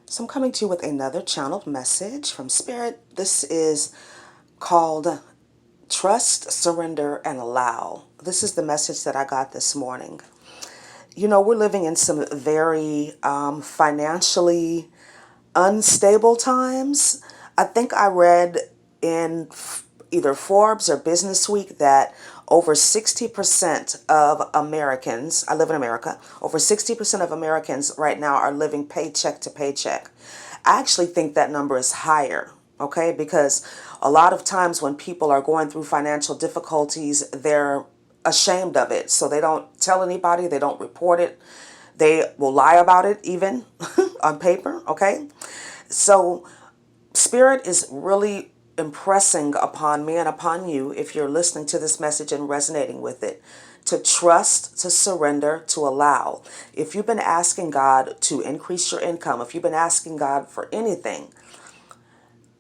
So I'm coming to you with another channeled message from Spirit. This is called Trust, Surrender, and Allow. This is the message that I got this morning. You know, we're living in some very financially unstable times. I think I read in either Forbes or Business Week that over 60% of Americans, I live in America, over 60% of Americans right now are living paycheck to paycheck. I actually think that number is higher, okay? Because a lot of times when people are going through financial difficulties, they're ashamed of it. So they don't tell anybody, they don't report it. They will lie about it even on paper, okay? So Spirit is really impressing upon me and upon you, if you're listening to this message and resonating with it, to trust, to surrender, to allow. If you've been asking God to increase your income, if you've been asking God for anything,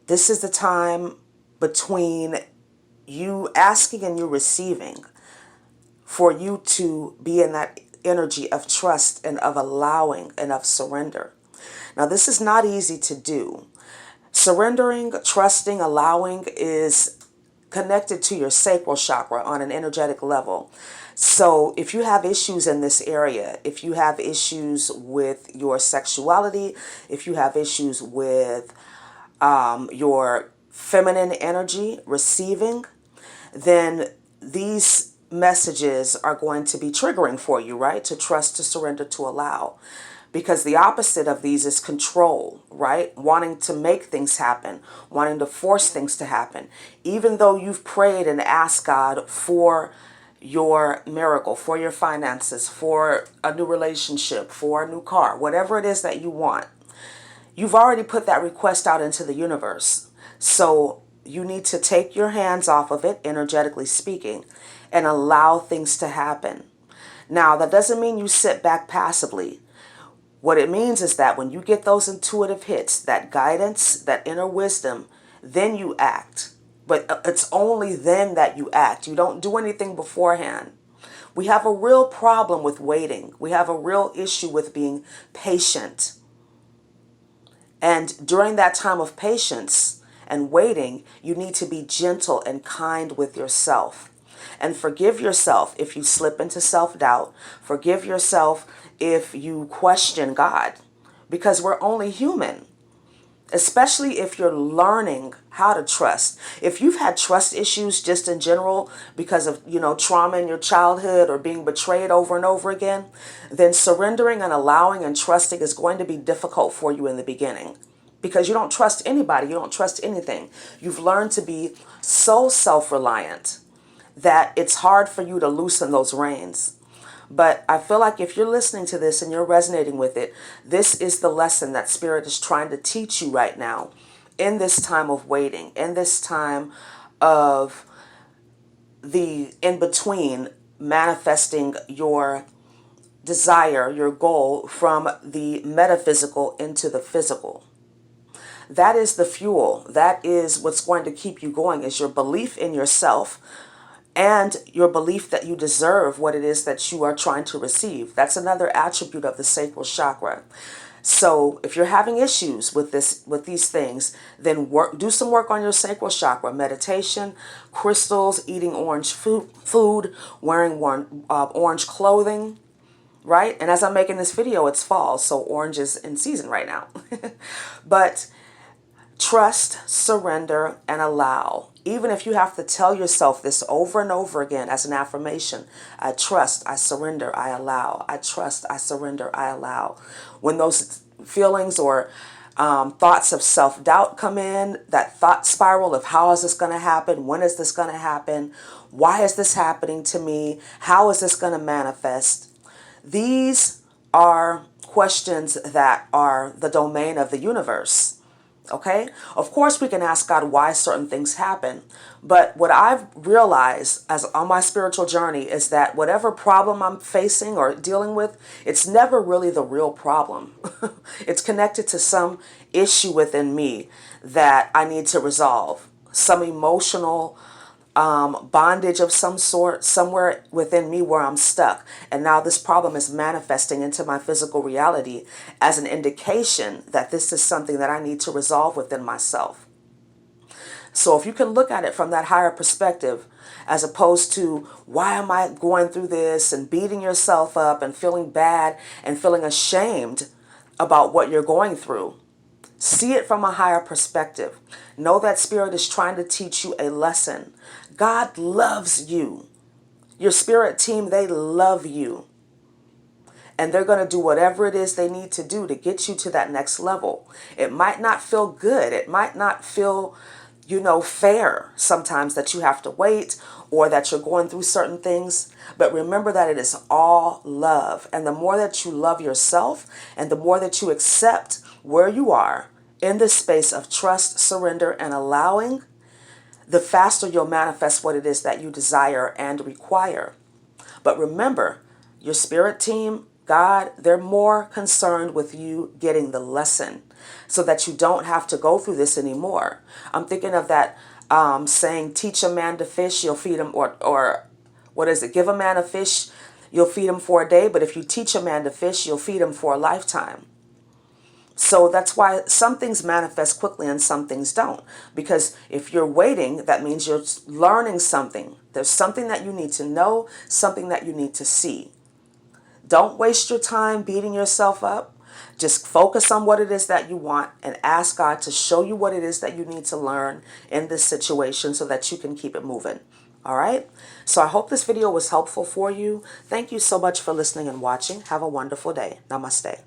this is the time between you asking and you receiving for you to be in that energy of trust and of allowing and of surrender. Now, this is not easy to do. Surrendering, trusting, allowing is connected to your sacral chakra on an energetic level. So if you have issues in this area, if you have issues with your sexuality, if you have issues with your feminine energy receiving, then these messages are going to be triggering for you, right? To trust, to surrender, to allow. Because the opposite of these is control, right? Wanting to make things happen, wanting to force things to happen. Even though you've prayed and asked God for your miracle, for your finances, for a new relationship, for a new car, whatever it is that you want, you've already put that request out into the universe. So you need to take your hands off of it, energetically speaking, and allow things to happen. Now, that doesn't mean you sit back passively. What it means is that when you get those intuitive hits, that guidance, that inner wisdom, then you act. But it's only then that you act. You don't do anything beforehand. We have a real problem with waiting. We have a real issue with being patient. And during that time of patience and waiting, you need to be gentle and kind with yourself. And forgive yourself if you slip into self-doubt. Forgive yourself if you question God, because we're only human, especially if you're learning how to trust. If you've had trust issues just in general because of, trauma in your childhood or being betrayed over and over again, then surrendering and allowing and trusting is going to be difficult for you in the beginning, because you don't trust anybody. You don't trust anything. You've learned to be so self-reliant that it's hard for you to loosen those reins. But I feel like if you're listening to this and you're resonating with it, this is the lesson that Spirit is trying to teach you right now in this time of waiting, in this time of the in-between, manifesting your desire, your goal from the metaphysical into the physical. That is the fuel. That is what's going to keep you going, is your belief in yourself, and your belief that you deserve what it is that you are trying to receive. That's another attribute of the sacral chakra. So if you're having issues with these things, then do some work on your sacral chakra: meditation, crystals, eating orange food, wearing orange clothing, right? And as I'm making this video, it's fall, so orange is in season right now. But trust, surrender, and allow. Even if you have to tell yourself this over and over again as an affirmation: I trust, I surrender, I allow. I trust, I surrender, I allow. When those feelings or thoughts of self-doubt come in, that thought spiral of how is this going to happen? When is this going to happen? Why is this happening to me? How is this going to manifest? These are questions that are the domain of the universe. Okay? Of course, we can ask God why certain things happen. But what I've realized as on my spiritual journey is that whatever problem I'm facing or dealing with, it's never really the real problem. It's connected to some issue within me that I need to resolve, some emotional bondage of some sort somewhere within me where I'm stuck. And now this problem is manifesting into my physical reality as an indication that this is something that I need to resolve within myself. So if you can look at it from that higher perspective, as opposed to why am I going through this and beating yourself up and feeling bad and feeling ashamed about what you're going through, see it from a higher perspective. Know that Spirit is trying to teach you a lesson. God loves you. Your spirit team, they love you. And they're going to do whatever it is they need to do to get you to that next level. It might not feel good. It might not feel, fair sometimes that you have to wait or that you're going through certain things. But remember that it is all love. And the more that you love yourself and the more that you accept where you are in this space of trust, surrender, and allowing, the faster you'll manifest what it is that you desire and require. But remember, your spirit team, God, they're more concerned with you getting the lesson so that you don't have to go through this anymore. I'm thinking of that saying, teach a man to fish, you'll feed him, or what is it? Give a man a fish, you'll feed him for a day. But if you teach a man to fish, you'll feed him for a lifetime. So that's why some things manifest quickly and some things don't. Because if you're waiting, that means you're learning something. There's something that you need to know, something that you need to see. Don't waste your time beating yourself up. Just focus on what it is that you want and ask God to show you what it is that you need to learn in this situation so that you can keep it moving. All right? So I hope this video was helpful for you. Thank you so much for listening and watching. Have a wonderful day. Namaste.